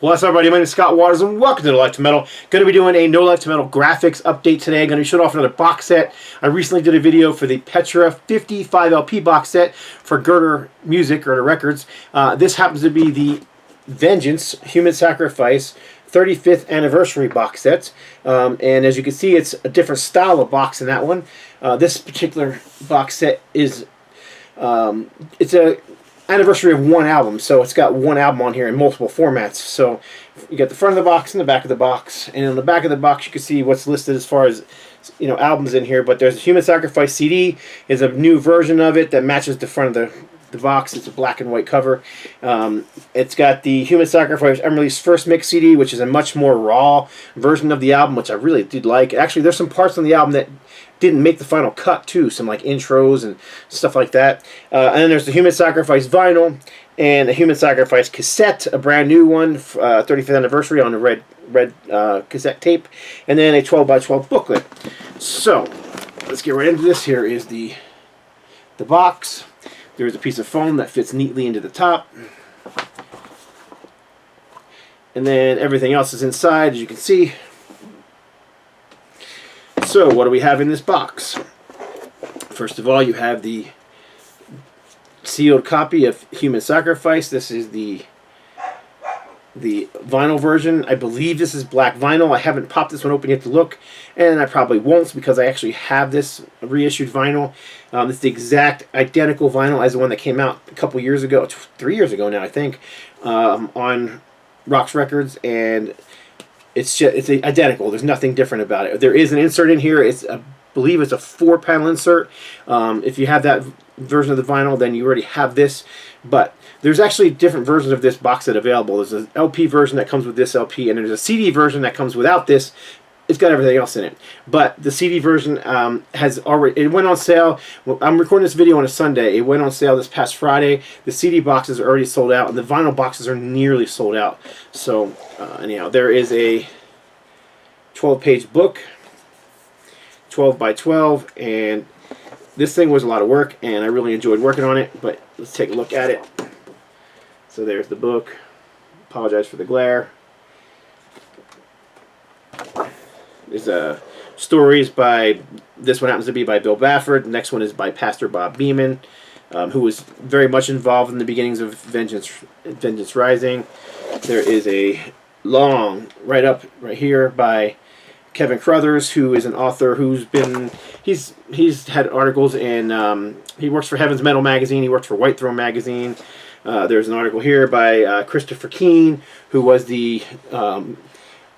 What's up, everybody? My name is Scott Waters, and welcome to NoLifeTilMetal. Going to be doing a NoLifeTilMetal graphics update today. Going to be showing off another box set. I recently did a video for the Petra 55 LP box set for Girder Music, Girder Records. This happens to be the Vengeance Human Sacrifice 35th anniversary box set. And as you can see, it's a different style of box than that one. This particular box set is it's a anniversary of one album, so it's got one album on here in multiple formats. So you got the front of the box and the back of the box, and on the back of the box you can see what's listed as far as, you know, albums in here. But there's a Human Sacrifice CD, is a new version of it that matches the front of the box. It's a black and white cover. It's got the Human Sacrifice Emily's first mix CD, which is a much more raw version of the album, which I really did like. Actually, there's some parts on the album that didn't make the final cut too, some like intros and stuff like that. And then there's the Human Sacrifice vinyl and a Human Sacrifice cassette, a brand new one, 35th anniversary on a red cassette tape, and then a 12x12 booklet. So let's get right into this. Here is the box. There's a piece of foam that fits neatly into the top, and then everything else is inside, as you can see. So what do we have in this box? First of all, you have the sealed copy of Human Sacrifice. This is the vinyl version. I believe this is black vinyl. I haven't popped this one open yet to look, and I probably won't because I actually have this reissued vinyl. It's the exact identical vinyl as the one that came out a couple years ago, 3 years ago now, I think, on Rox Records, and it's identical. There's nothing different about it. There is an insert in here. I believe it's a 4-panel insert. If you have that version of the vinyl, then you already have this. But there's actually different versions of this box set available. There's an LP version that comes with this LP, and there's a CD version that comes without this. It's got everything else in it. But the CD version it went on sale. Well, I'm recording this video on a Sunday. It went on sale this past Friday. The CD boxes are already sold out, and the vinyl boxes are nearly sold out. So anyhow, there is a 12-page book, 12 by 12, and this thing was a lot of work, and I really enjoyed working on it. But let's take a look at it. So there's the book. Apologize for the glare. There's stories by, this one happens to be by Bill Bafford. The next one is by Pastor Bob Beeman, who was very much involved in the beginnings of Vengeance Rising. There is a long write-up right here by Kevin Crothers, who is an author who's been, he's had articles in, he works for Heaven's Metal magazine, he worked for White Throne magazine. There's an article here by Christopher Keane, who was the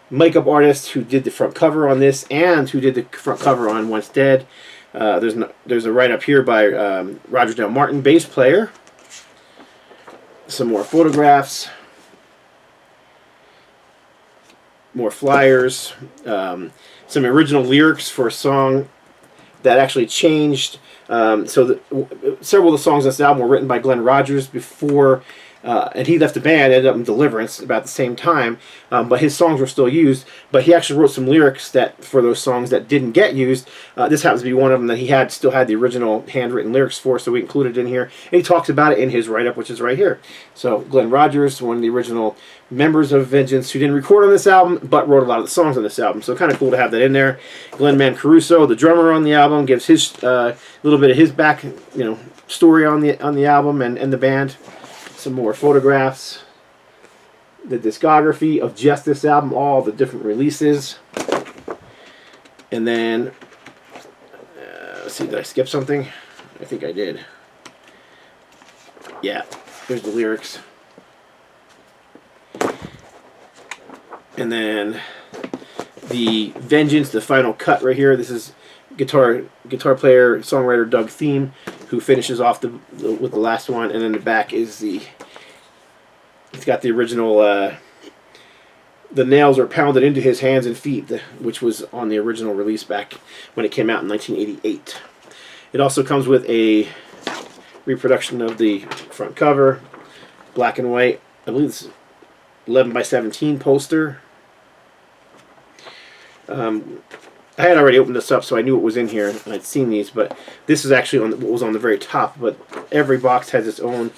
makeup artist who did the front cover on this and who did the front cover on Once Dead. There's a write-up here by Roger Dale Martin, bass player. Some more photographs. More flyers. Some original lyrics for a song that actually changed. Several of the songs on this album were written by Glenn Rogers before, and he left the band, ended up in Deliverance about the same time, but his songs were still used. But he actually wrote some lyrics for those songs that didn't get used. This happens to be one of them that he still had the original handwritten lyrics for, so we included it in here. And he talks about it in his write-up, which is right here. So Glenn Rogers, one of the original members of Vengeance, who didn't record on this album, but wrote a lot of the songs on this album. So kind of cool to have that in there. Glenn Mancaruso, the drummer on the album, gives his little bit of his back, story on the album and the band. Some more photographs. The discography of just this album, all the different releases. And then, let's see, did I skip something? I think I did. Yeah, there's the lyrics. And then the Vengeance, the final cut right here. This is guitar player, songwriter Doug Thiem, who finishes off with the last one. And then the back is it's got the original, the nails are pounded into his hands and feet, which was on the original release back when it came out in 1988. It also comes with a reproduction of the front cover, black and white. I believe it's 11 by 17 poster. I had already opened this up, so I knew what was in here, and I'd seen these, but this is actually what was on the very top. But every box has its own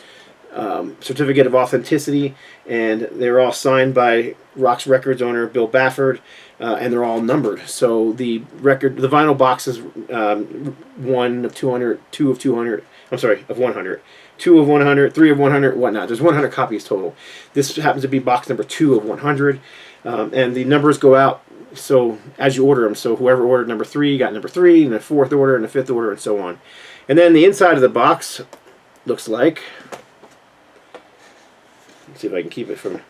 certificate of authenticity, and they're all signed by Rox Records owner Bill Bafford, and they're all numbered. So the vinyl box is 1 of 200, 2 of 200. I'm sorry, of 100. 2 of 100, 3 of 100, whatnot. There's 100 copies total. This happens to be box number 2 of 100, and the numbers go out so as you order them. So whoever ordered number 3 got number 3, and the 4th order, and the 5th order, and so on. And then the inside of the box looks like, let's see if I can keep it from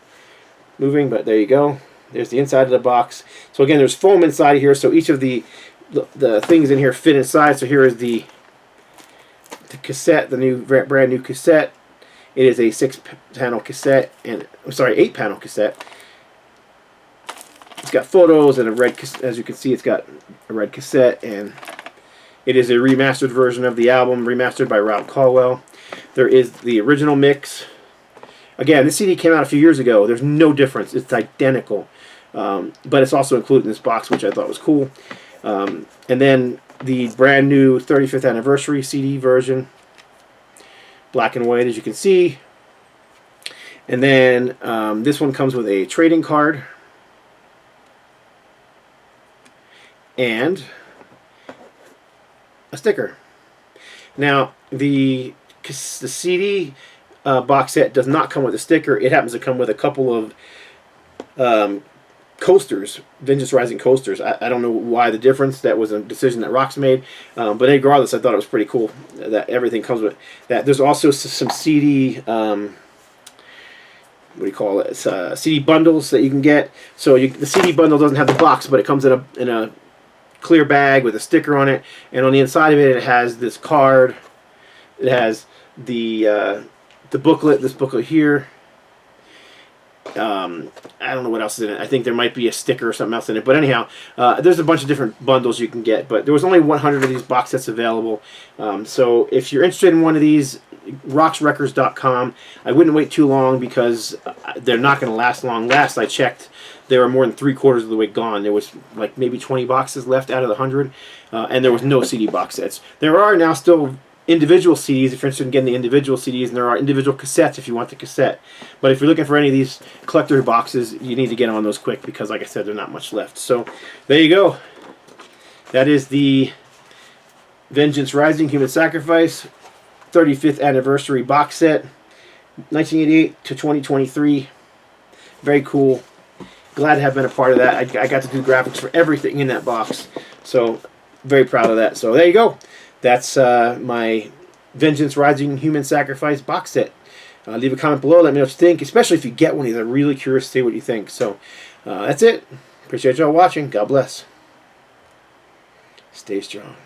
moving, but there you go. There's the inside of the box. So again, there's foam inside here, so each of the things in here fit inside. So here is the cassette, the new brand new cassette. It is a 6-panel cassette, and I'm sorry, 8-panel cassette. It's got photos and a red, as you can see, it's got a red cassette, and it is a remastered version of the album, remastered by Rob Caldwell. There is the original mix. Again, this CD came out a few years ago. There's no difference. It's identical, but it's also included in this box, which I thought was cool. And then the brand new 35th anniversary CD version, black and white, as you can see. And then this one comes with a trading card and a sticker. Now the CD box set does not come with a sticker. It happens to come with a couple of coasters, Vengeance Rising coasters. I don't know why the difference. That was a decision that Rox made, but regardless, I thought it was pretty cool that everything comes with that. There's also some CD, what do you call it? CD bundles that you can get. So the CD bundle doesn't have the box, but it comes in a clear bag with a sticker on it, and on the inside of it, it has this card. It has the booklet, this booklet here. I don't know what else is in it. I think there might be a sticker or something else in it. But anyhow, there's a bunch of different bundles you can get. But there was only 100 of these box sets available. So if you're interested in one of these, roxrecords.com. I wouldn't wait too long because they're not going to last long. Last I checked, they were more than 3/4 of the way gone. There was like maybe 20 boxes left out of the 100. And there was no CD box sets. There are now still individual CDs if you're interested in getting the individual CDs, and there are individual cassettes if you want the cassette. But if you're looking for any of these collector boxes, you need to get on those quick because, like I said, there's not much left. So there you go. That is the Vengeance Rising Human Sacrifice 35th anniversary box set, 1988 to 2023. Very cool. Glad to have been a part of that. I got to do graphics for everything in that box, so very proud of that. So there you go. That's my Vengeance Rising Human Sacrifice box set. Leave a comment below. Let me know what you think, especially if you get one of these. I'm really curious to see what you think. So that's it. Appreciate y'all watching. God bless. Stay strong.